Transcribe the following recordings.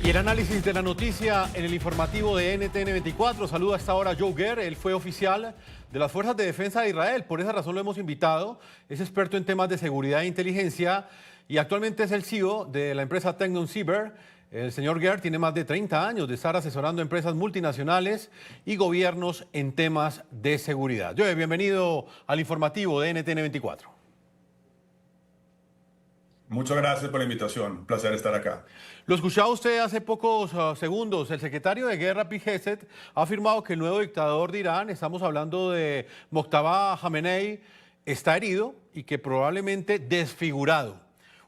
Y el análisis de la noticia en el informativo de NTN 24. Saluda a esta hora Joe Guerr. Él fue oficial de las Fuerzas de Defensa de Israel. Por esa razón lo hemos invitado. Es experto en temas de seguridad e inteligencia y actualmente es el CEO de la empresa Tecnon Cyber. El señor Guerr tiene más de 30 años de estar asesorando empresas multinacionales y gobiernos en temas de seguridad. Joe, bienvenido al informativo de NTN 24. Muchas gracias por la invitación. Un placer estar acá. Lo escuchaba usted hace pocos segundos. El secretario de Guerra, Pete Hegseth, ha afirmado que el nuevo dictador de Irán, estamos hablando de Mojtaba Khamenei, está herido y que probablemente desfigurado.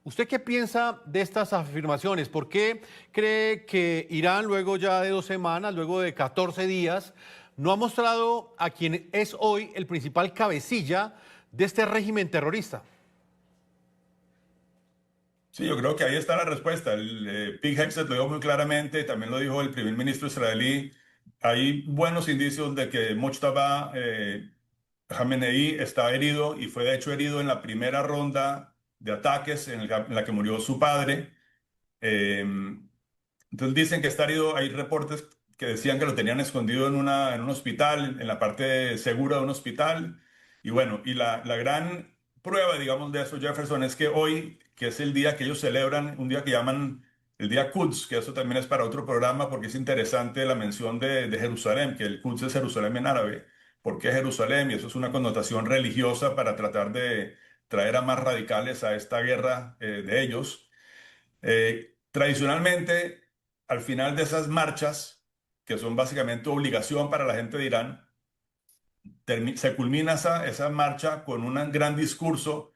¿Usted qué piensa de estas afirmaciones? ¿Por qué cree que Irán, luego ya de 2 semanas, luego de 14 días, no ha mostrado a quien es hoy el principal cabecilla de este régimen terrorista? Sí, yo creo que ahí está la respuesta. Pete Hegseth lo dijo muy claramente, también lo dijo el primer ministro israelí. Hay buenos indicios de que Mojtaba Khamenei está herido y fue de hecho herido en la primera ronda de ataques en la que murió su padre. Eh, entonces dicen que está herido. Hay reportes que decían que lo tenían escondido en un hospital, en la parte segura de un hospital. Y bueno, y la gran prueba, digamos, de eso, Jefferson, es que hoy, que es el día que ellos celebran, un día que llaman el día Quds, que eso también es para otro programa, porque es interesante la mención de Jerusalén, que el Quds es Jerusalén en árabe. ¿Por qué Jerusalén? Y eso es una connotación religiosa para tratar de traer a más radicales a esta guerra de ellos. Tradicionalmente, al final de esas marchas, que son básicamente obligación para la gente de Irán, se culmina esa marcha con un gran discurso,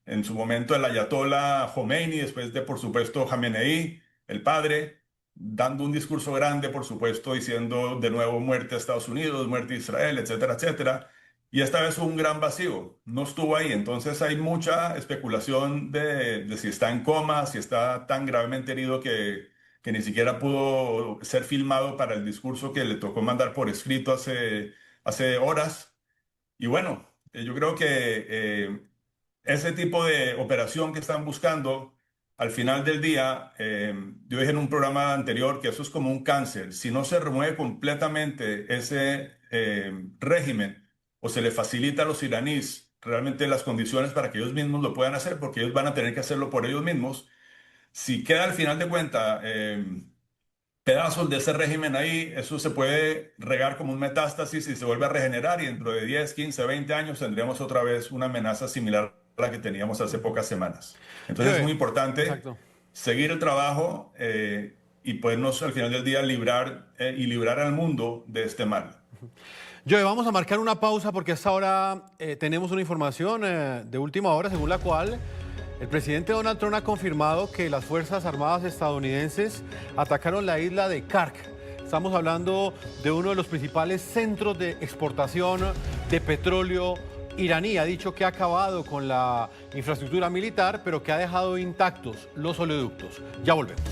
en su momento el ayatollah Khomeini, después de, por supuesto, Khamenei, el padre, dando un discurso grande, por supuesto, diciendo de nuevo muerte a Estados Unidos, muerte a Israel, etcétera, etcétera. Y esta vez hubo un gran vacío, no estuvo ahí. Entonces hay mucha especulación de si está en coma, si está tan gravemente herido que ni siquiera pudo ser filmado para el discurso que le tocó mandar por escrito hace horas. Y bueno, yo creo que ese tipo de operación que están buscando, al final del día, yo dije en un programa anterior que eso es como un cáncer. Si no se remueve completamente ese régimen o se le facilita a los iraníes realmente las condiciones para que ellos mismos lo puedan hacer, porque ellos van a tener que hacerlo por ellos mismos, si queda al final de cuentas pedazos de ese régimen ahí, eso se puede regar como un metástasis y se vuelve a regenerar y dentro de 10, 15, 20 años tendremos otra vez una amenaza similar a la que teníamos hace pocas semanas. Entonces es muy Joe, importante exacto. seguir el trabajo y podernos al final del día librar y librar al mundo de este mal. Joe, vamos a marcar una pausa porque hasta ahora tenemos una información de última hora según la cual el presidente Donald Trump ha confirmado que las Fuerzas Armadas estadounidenses atacaron la isla de Kark. Estamos hablando de uno de los principales centros de exportación de petróleo iraní. Ha dicho que ha acabado con la infraestructura militar, pero que ha dejado intactos los oleoductos. Ya volvemos.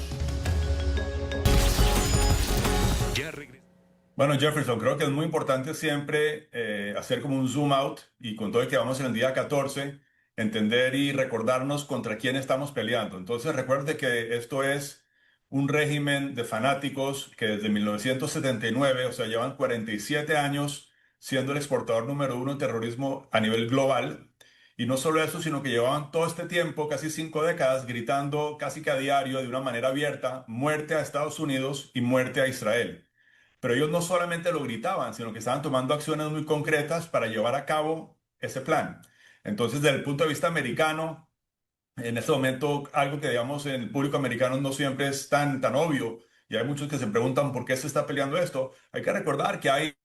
Bueno, Jefferson, creo que es muy importante siempre hacer como un zoom out y con todo el que vamos en el día 14, entender y recordarnos contra quién estamos peleando. Entonces, recuerde que esto es un régimen de fanáticos que desde 1979, o sea, llevan 47 años siendo el exportador número 1 en terrorismo a nivel global. Y no solo eso, sino que llevaban todo este tiempo, casi 5 décadas, gritando casi que a diario, de una manera abierta, muerte a Estados Unidos y muerte a Israel. Pero ellos no solamente lo gritaban, sino que estaban tomando acciones muy concretas para llevar a cabo ese plan. Entonces, desde el punto de vista americano, en este momento, algo que digamos en el público americano no siempre es tan obvio, y hay muchos que se preguntan por qué se está peleando esto. Hay que recordar que hay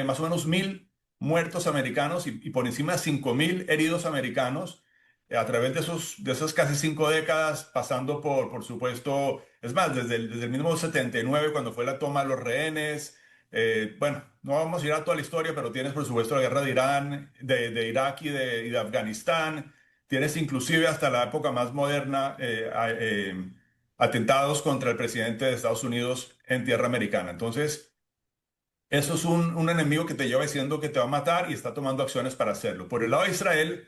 más o menos 1.000 muertos americanos y por encima de 5.000 heridos americanos a través de esas casi 5 décadas, pasando por supuesto, es más, desde el mismo 79, cuando fue la toma de los rehenes. Bueno, no vamos a ir a toda la historia, pero tienes, por supuesto, la guerra de Irán, de Irak y de Afganistán. Tienes inclusive hasta la época más moderna atentados contra el presidente de Estados Unidos en tierra americana. Entonces, eso es un enemigo que te lleva diciendo que te va a matar y está tomando acciones para hacerlo. Por el lado de Israel,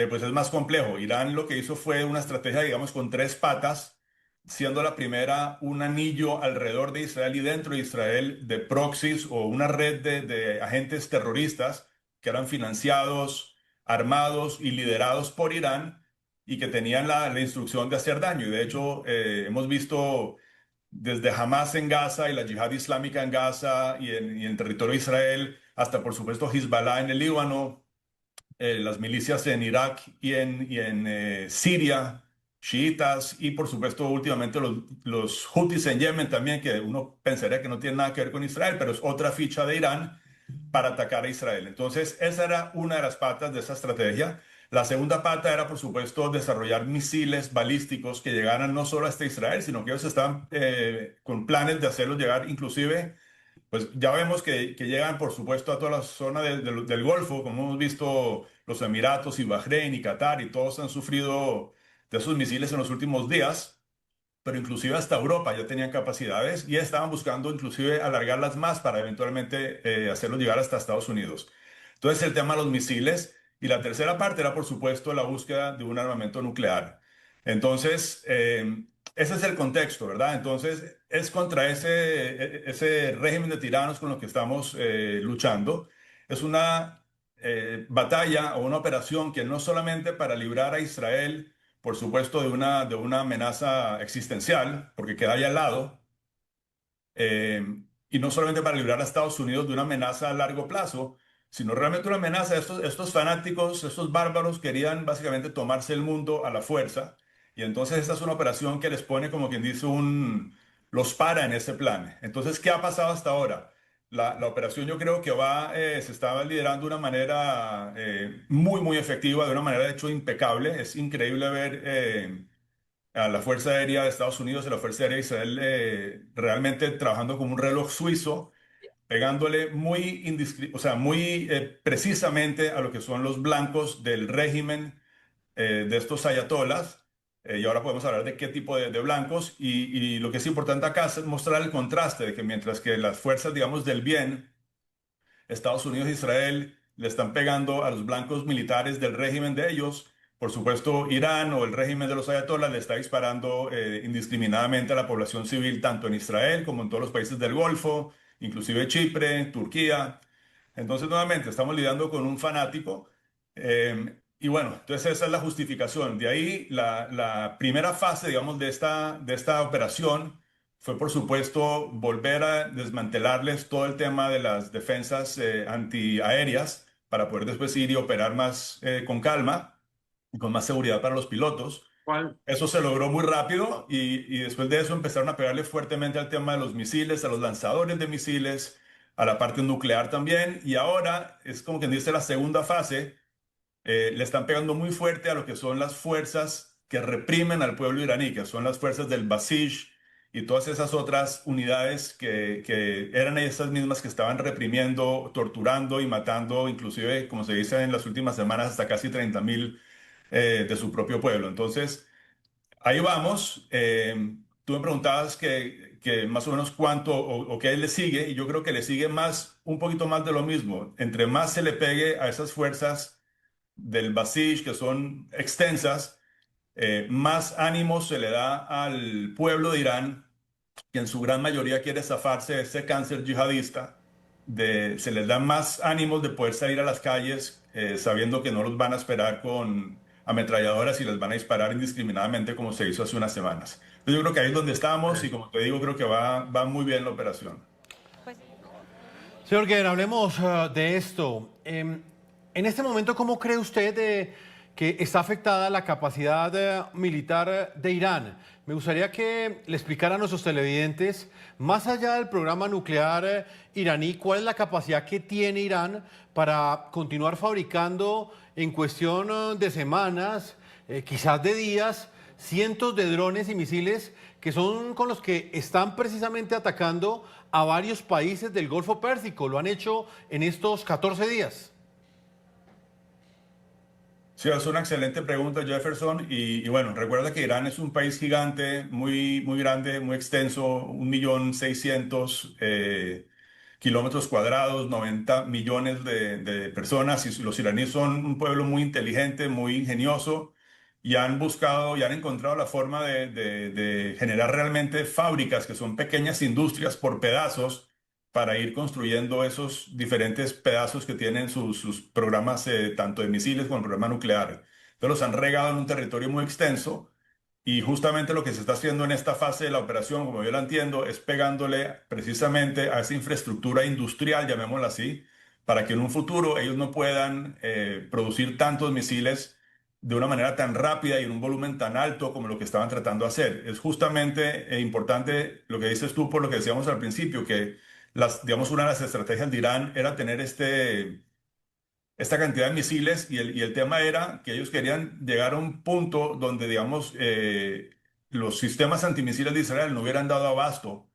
pues es más complejo. Irán lo que hizo fue una estrategia, digamos, con 3 patas. siendo la primera un anillo alrededor de Israel y dentro de Israel de proxies o una red de agentes terroristas que eran financiados, armados y liderados por Irán y que tenían la instrucción de hacer daño. Y de hecho, hemos visto desde Hamas en Gaza y la Yihad Islámica en Gaza y en territorio de Israel, hasta por supuesto Hezbollah en el Líbano, las milicias en Irak y en Siria, chiitas, y por supuesto últimamente los Houthis en Yemen también, que uno pensaría que no tiene nada que ver con Israel, pero es otra ficha de Irán para atacar a Israel. Entonces, esa era una de las patas de esa estrategia. La segunda pata era, por supuesto, desarrollar misiles balísticos que llegaran no solo hasta Israel, sino que ellos estaban con planes de hacerlos llegar inclusive pues ya vemos que llegan, por supuesto, a toda la zona del Golfo, como hemos visto los Emiratos y Bahrein y Qatar, y todos han sufrido de esos misiles en los últimos días, pero inclusive hasta Europa ya tenían capacidades y estaban buscando inclusive alargarlas más para eventualmente hacerlos llegar hasta Estados Unidos. Entonces el tema de los misiles y la tercera parte era, por supuesto, la búsqueda de un armamento nuclear. Entonces, ese es el contexto, ¿verdad? Entonces, es contra ese régimen de tiranos con los que estamos luchando. Es una batalla o una operación que no solamente para librar a Israel, por supuesto, de una amenaza existencial, porque queda ahí al lado, eh, y no solamente para librar a Estados Unidos de una amenaza a largo plazo, sino realmente una amenaza. Estos fanáticos, estos bárbaros querían básicamente tomarse el mundo a la fuerza, y entonces esta es una operación que les pone, como quien dice, los para en ese plan. Entonces, ¿qué ha pasado hasta ahora? La operación yo creo que se estaba liderando de una manera muy, muy efectiva, de una manera de hecho impecable. Es increíble ver a la Fuerza Aérea de Estados Unidos y la Fuerza Aérea de Israel realmente trabajando como un reloj suizo, pegándole o sea, muy precisamente a lo que son los blancos del régimen de estos ayatolas. Y ahora podemos hablar de qué tipo de blancos. Y lo que es importante acá es mostrar el contraste de que mientras que las fuerzas, digamos, del bien, Estados Unidos e Israel le están pegando a los blancos militares del régimen de ellos. Por supuesto, Irán o el régimen de los ayatolás le está disparando indiscriminadamente a la población civil, tanto en Israel como en todos los países del Golfo, inclusive Chipre, Turquía. Entonces, nuevamente, estamos lidiando con un fanático. Y bueno, entonces esa es la justificación. De ahí, la primera fase, digamos, de esta operación fue, por supuesto, volver a desmantelarles todo el tema de las defensas antiaéreas para poder después ir y operar más con calma y con más seguridad para los pilotos. ¿Cuál? Eso se logró muy rápido y después de eso empezaron a pegarle fuertemente al tema de los misiles, a los lanzadores de misiles, a la parte nuclear también. Y ahora es como quien dice la segunda fase, le están pegando muy fuerte a lo que son las fuerzas que reprimen al pueblo iraní, que son las fuerzas del Basij y todas esas otras unidades que eran esas mismas que estaban reprimiendo, torturando y matando, inclusive, como se dice en las últimas semanas, hasta casi 30.000 de su propio pueblo. Entonces, ahí vamos. Tú me preguntabas que más o menos cuánto o qué le sigue, y yo creo que le sigue más, un poquito más de lo mismo. Entre más se le pegue a esas fuerzas del Basij, que son extensas, más ánimo se le da al pueblo de Irán, que en su gran mayoría quiere zafarse de ese cáncer yihadista. Se les da más ánimos de poder salir a las calles sabiendo que no los van a esperar con ametralladoras y les van a disparar indiscriminadamente como se hizo hace unas semanas. Entonces yo creo que ahí es donde estamos y como te digo, creo que va muy bien la operación. Señor Guerra, hablemos de esto. En este momento, ¿cómo cree usted que está afectada la capacidad militar de Irán? Me gustaría que le explicara a nuestros televidentes, más allá del programa nuclear iraní, cuál es la capacidad que tiene Irán para continuar fabricando en cuestión de semanas, quizás de días, cientos de drones y misiles que son con los que están precisamente atacando a varios países del Golfo Pérsico. Lo han hecho en estos 14 días. Sí, es una excelente pregunta, Jefferson. Y bueno, recuerda que Irán es un país gigante, muy, muy grande, muy extenso, 1.600.000 kilómetros cuadrados, 90 millones de personas. Y los iraníes son un pueblo muy inteligente, muy ingenioso. y han buscado y han encontrado la forma de generar realmente fábricas que son pequeñas industrias por pedazos para ir construyendo esos diferentes pedazos que tienen sus programas, tanto de misiles como el programa nuclear. Entonces los han regado en un territorio muy extenso y justamente lo que se está haciendo en esta fase de la operación, como yo la entiendo, es pegándole precisamente a esa infraestructura industrial, llamémosla así, para que en un futuro ellos no puedan producir tantos misiles de una manera tan rápida y en un volumen tan alto como lo que estaban tratando de hacer. Es justamente importante lo que dices tú por lo que decíamos al principio, que digamos, una de las estrategias de Irán era tener esta cantidad de misiles y el tema era que ellos querían llegar a un punto donde, digamos, los sistemas antimisiles de Israel no hubieran dado abasto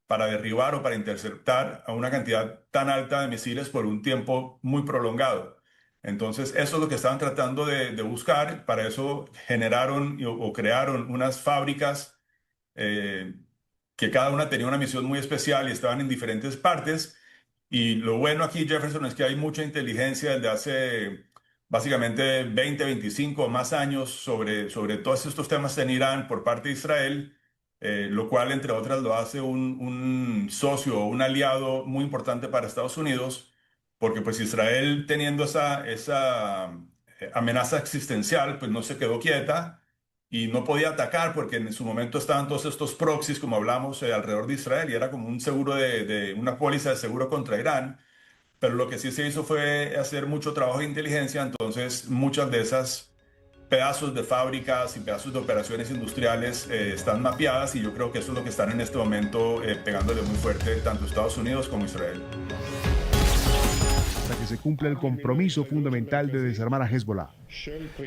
para derribar o para interceptar a una cantidad tan alta de misiles por un tiempo muy prolongado. Entonces, eso es lo que estaban tratando de buscar. Para eso generaron o crearon unas fábricas eh, que cada una tenía una misión muy especial y estaban en diferentes partes. Y lo bueno aquí, Jefferson, es que hay mucha inteligencia desde hace básicamente 20, 25 o más años sobre todos estos temas en Irán por parte de Israel, lo cual, entre otras, lo hace un socio o un aliado muy importante para Estados Unidos, porque pues Israel teniendo esa amenaza existencial, pues no se quedó quieta y no podía atacar porque en su momento estaban todos estos proxies, como hablamos, alrededor de Israel y era como un seguro de una póliza de seguro contra Irán. Pero lo que sí se hizo fue hacer mucho trabajo de inteligencia, entonces muchas de esas pedazos de fábricas y pedazos de operaciones industriales están mapeadas y yo creo que eso es lo que están en este momento pegándole muy fuerte tanto Estados Unidos como Israel. Hasta que se cumpla el compromiso fundamental de desarmar a Hezbollah.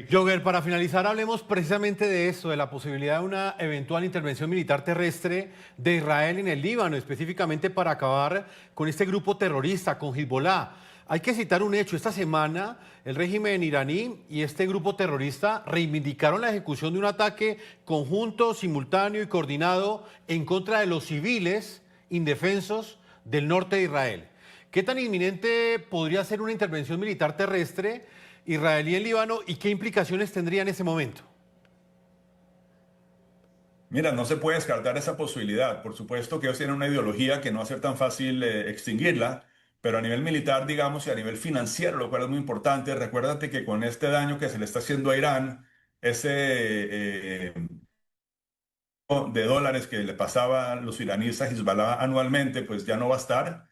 Jogger, para finalizar, hablemos precisamente de eso, de la posibilidad de una eventual intervención militar terrestre de Israel en el Líbano, específicamente para acabar con este grupo terrorista, con Hezbollah. Hay que citar un hecho. Esta semana, el régimen iraní y este grupo terrorista reivindicaron la ejecución de un ataque conjunto, simultáneo y coordinado en contra de los civiles indefensos del norte de Israel. ¿Qué tan inminente podría ser una intervención militar terrestre israelí en Líbano y qué implicaciones tendría en ese momento? Mira, no se puede descartar esa posibilidad. Por supuesto que ellos tienen una ideología que no va a ser tan fácil extinguirla, pero a nivel militar, digamos, y a nivel financiero, lo cual es muy importante, recuérdate que con este daño que se le está haciendo a Irán, ese de dólares que le pasaba a los iraníes a Hezbollah anualmente, pues ya no va a estar.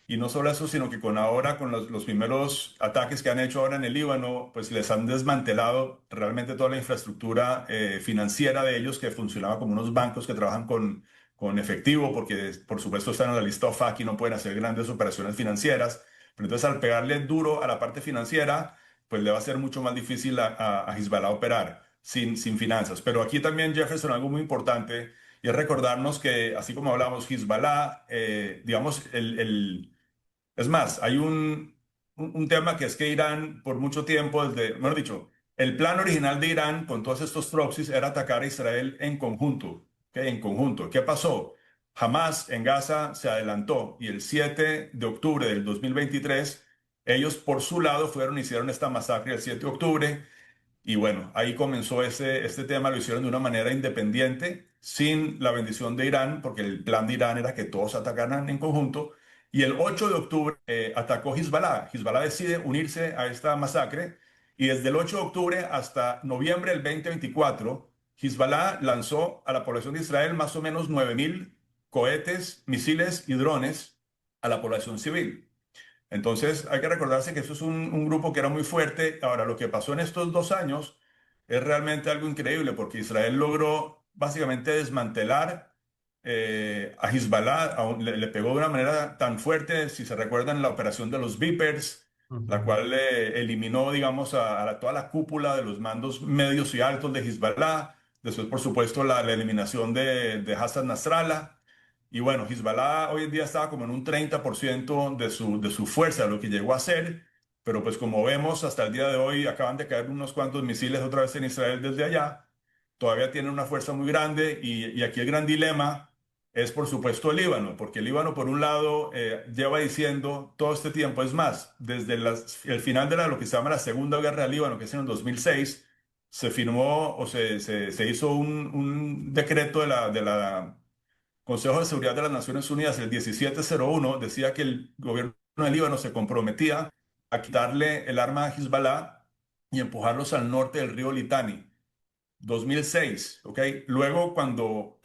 Y no solo eso, sino que con ahora, con los primeros ataques que han hecho ahora en el Líbano, pues les han desmantelado realmente toda la infraestructura financiera de ellos, que funcionaba como unos bancos que trabajan con efectivo, porque por supuesto están en la lista OFAC y no pueden hacer grandes operaciones financieras. Pero entonces al pegarle duro a la parte financiera, pues le va a ser mucho más difícil a Hezbollah operar sin finanzas. Pero aquí también, Jefferson, algo muy importante, y es recordarnos que, así como hablamos, Hezbollah, digamos, es más, hay un tema que es que Irán, por mucho tiempo, mejor dicho, el plan original de Irán con todos estos proxies era atacar a Israel en conjunto, ¿ok? En conjunto. ¿Qué pasó? Hamas en Gaza se adelantó y el 7 de octubre del 2023, ellos por su lado fueron y hicieron esta masacre el 7 de octubre. Y bueno, ahí comenzó este tema, lo hicieron de una manera independiente, sin la bendición de Irán, porque el plan de Irán era que todos atacaran en conjunto. Y el 8 de octubre atacó Hezbollah. Hezbollah decide unirse a esta masacre y desde el 8 de octubre hasta noviembre del 2024, Hezbollah lanzó a la población de Israel más o menos 9.000 cohetes, misiles y drones a la población civil. Entonces hay que recordarse que eso es un grupo que era muy fuerte. Ahora, lo que pasó en estos 2 años es realmente algo increíble porque Israel logró básicamente desmantelar a Hezbollah, le pegó de una manera tan fuerte, si se recuerdan, la operación de los Vipers, la Ujú. cual eliminó, digamos, toda la cúpula de los mandos medios y altos de Hezbollah. Después, por supuesto, la eliminación de Hassan Nasrallah. Y bueno, Hezbollah hoy en día estaba como en un 30% de su fuerza, lo que llegó a ser, pero pues como vemos, hasta el día de hoy acaban de caer unos cuantos misiles otra vez en Israel desde allá, todavía tienen una fuerza muy grande y aquí el gran dilema es por supuesto el Líbano, porque el Líbano por un lado lleva diciendo todo este tiempo, es más, desde el final de lo que se llama la Segunda Guerra del Líbano, que es en el 2006, se firmó o se hizo un decreto de la Consejo de Seguridad de las Naciones Unidas, el 1701, decía que el gobierno de Líbano se comprometía a quitarle el arma a Hezbollah y empujarlos al norte del río Litani. 2006, ¿ok? Luego, cuando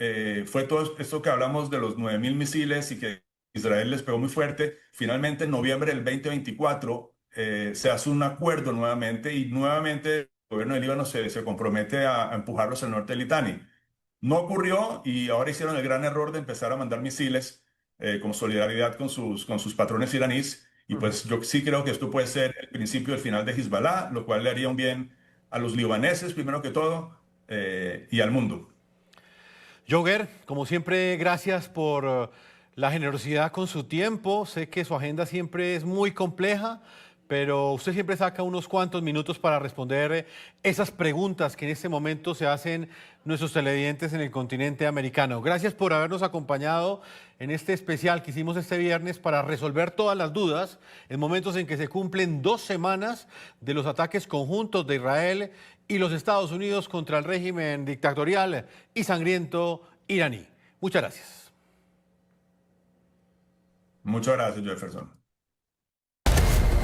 fue todo esto que hablamos de los 9.000 misiles y que Israel les pegó muy fuerte, finalmente en noviembre del 2024 se hace un acuerdo nuevamente y nuevamente el gobierno de Líbano se compromete a empujarlos al norte del Litani. No ocurrió y ahora hicieron el gran error de empezar a mandar misiles como solidaridad con sus patrones iraníes. Y pues yo sí creo que esto puede ser el principio del final de Hezbollah, lo cual le haría un bien a los libaneses, primero que todo, y al mundo. Joguer, como siempre, gracias por la generosidad con su tiempo. Sé que su agenda siempre es muy compleja, pero usted siempre saca unos cuantos minutos para responder esas preguntas que en este momento se hacen nuestros televidentes en el continente americano. Gracias por habernos acompañado en este especial que hicimos este viernes para resolver todas las dudas en momentos en que se cumplen 2 semanas de los ataques conjuntos de Israel y los Estados Unidos contra el régimen dictatorial y sangriento iraní. Muchas gracias. Muchas gracias, Jefferson.